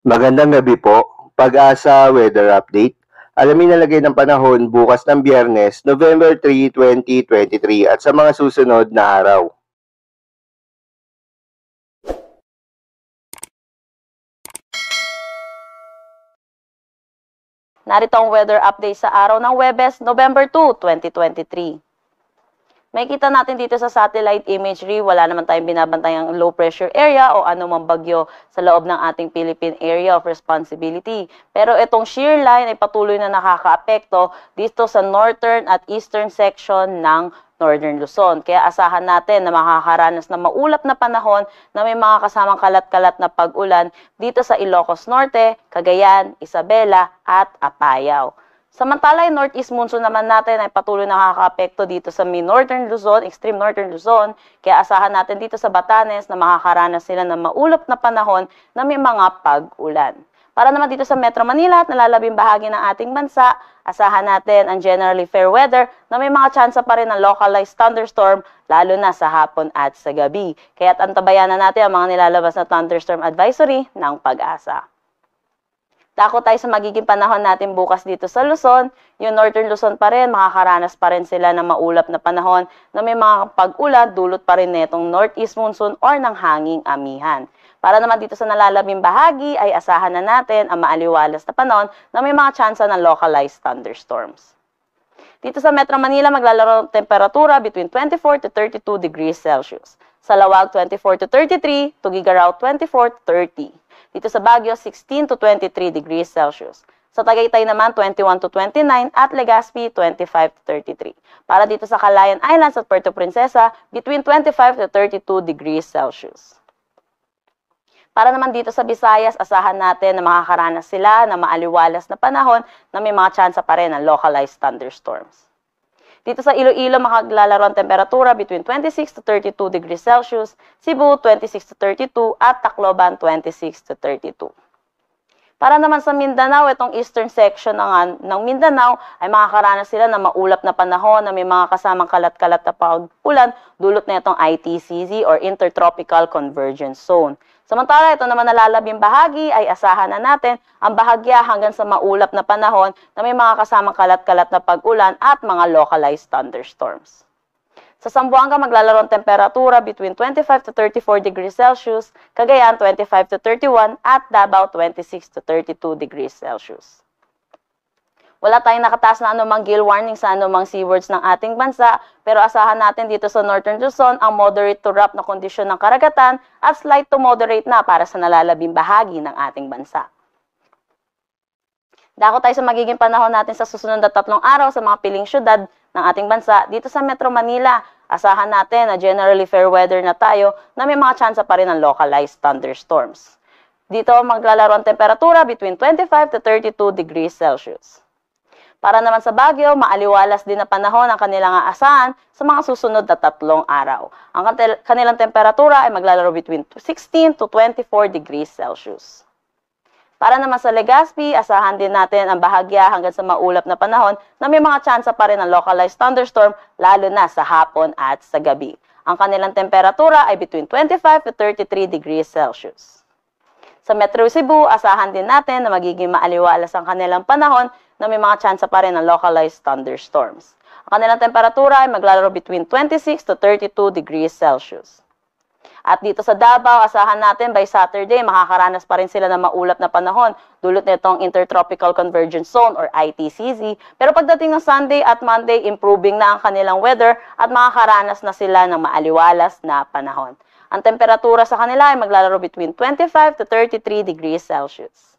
Magandang gabi po. Pag-asa Weather Update. Alamin ang lagay ng panahon bukas ng Biyernes, November 3, 2023 at sa mga susunod na araw. Narito ang weather update sa araw ng Huwebes, November 2, 2023. Makikita natin dito sa satellite imagery, wala naman tayong binabantayang low pressure area o anumang bagyo sa loob ng ating Philippine Area of Responsibility. Pero itong shear line ay patuloy na nakakaapekto dito sa northern at eastern section ng Northern Luzon. Kaya asahan natin na makakaranas ng maulap na panahon na may mga kasamang kalat-kalat na pag-ulan dito sa Ilocos Norte, Cagayan, Isabela at Apayao. Samantala, yung northeast monsoon naman natin ay patuloy nakakaapekto dito sa northern Luzon, extreme northern Luzon. Kaya asahan natin dito sa Batanes na makakaranas sila ng maulap na panahon na may mga pag-ulan. Para naman dito sa Metro Manila at nalalabing bahagi ng ating bansa, asahan natin ang generally fair weather na may mga tsansa pa rin ng localized thunderstorm lalo na sa hapon at sa gabi. Kaya't antabayan na natin ang mga nilalabas na thunderstorm advisory ng Pag-asa. Dako tayo sa magiging panahon natin bukas dito sa Luzon. Yung Northern Luzon pa rin, makakaranas pa rin sila ng maulap na panahon na may mga pag-ulan, dulot pa rin netong northeast monsoon or ng hanging amihan. Para naman dito sa nalalabing bahagi ay asahan na natin ang maaliwalas na panahon na may mga tsansa ng localized thunderstorms. Dito sa Metro Manila, maglalaro ng temperatura between 24 to 32 degrees Celsius. Sa Lawag, 24 to 33, Tugigaraw, 24 to 30. Dito sa Baguio, 16 to 23 degrees Celsius. Sa Tagaytay naman, 21 to 29 at Legazpi, 25 to 33. Para dito sa Calayan Islands at Puerto Princesa, between 25 to 32 degrees Celsius. Para naman dito sa Visayas, asahan natin na makakaranas sila ng maaliwalas na panahon na may mga tsansa pa rin ng localized thunderstorms. Dito sa Iloilo, makaglalaro ang temperatura between 26 to 32 degrees Celsius, Cebu 26 to 32 at Tacloban 26 to 32. Para naman sa Mindanao, itong eastern section ng Mindanao ay makakaranas sila ng maulap na panahon na may mga kasamang kalat-kalat na pag-ulan dulot na itong ITCZ or Intertropical Convergence Zone. Samantala, ito naman nalalabing bahagi ay asahan na natin ang bahagya hanggang sa maulap na panahon na may mga kasamang kalat-kalat na pag-ulan at mga localized thunderstorms. Sa Zamboanga, maglalaro ang temperatura between 25 to 34 degrees Celsius, Cagayan 25 to 31 at Davao 26 to 32 degrees Celsius. Wala tayong nakataas na anumang gale warning sa anumang seawards ng ating bansa, pero asahan natin dito sa Northern Luzon ang moderate to rough na kondisyon ng karagatan at slight to moderate na para sa nalalabing bahagi ng ating bansa. Dako tayo sa magiging panahon natin sa susunod na 3 araw sa mga piling syudad ng ating bansa. Dito sa Metro Manila, asahan natin na generally fair weather na tayo na may mga tsansa pa rin ng localized thunderstorms. Dito maglalaro ang temperatura between 25 to 32 degrees Celsius. Para naman sa Baguio, maaliwalas din na panahon ang kanilang aasahan sa mga susunod na 3 araw. Ang kanilang temperatura ay maglalaro between 16 to 24 degrees Celsius. Para naman sa Legazpi, asahan din natin ang bahagya hanggang sa maulap na panahon na may mga tsansa pa rin ng localized thunderstorm lalo na sa hapon at sa gabi. Ang kanilang temperatura ay between 25 to 33 degrees Celsius. Sa Metro Cebu, asahan din natin na magiging maaliwalas ang kanilang panahon na may mga tsansa pa rin ng localized thunderstorms. Ang kanilang temperatura ay maglalaro between 26 to 32 degrees Celsius. At dito sa Davao, asahan natin by Saturday, makakaranas pa rin sila ng maulap na panahon dulot nitong Intertropical Convergence Zone or ITCZ. Pero pagdating ng Sunday at Monday, improving na ang kanilang weather at makakaranas na sila ng maaliwalas na panahon. Ang temperatura sa kanila ay maglalaro between 25 to 33 degrees Celsius.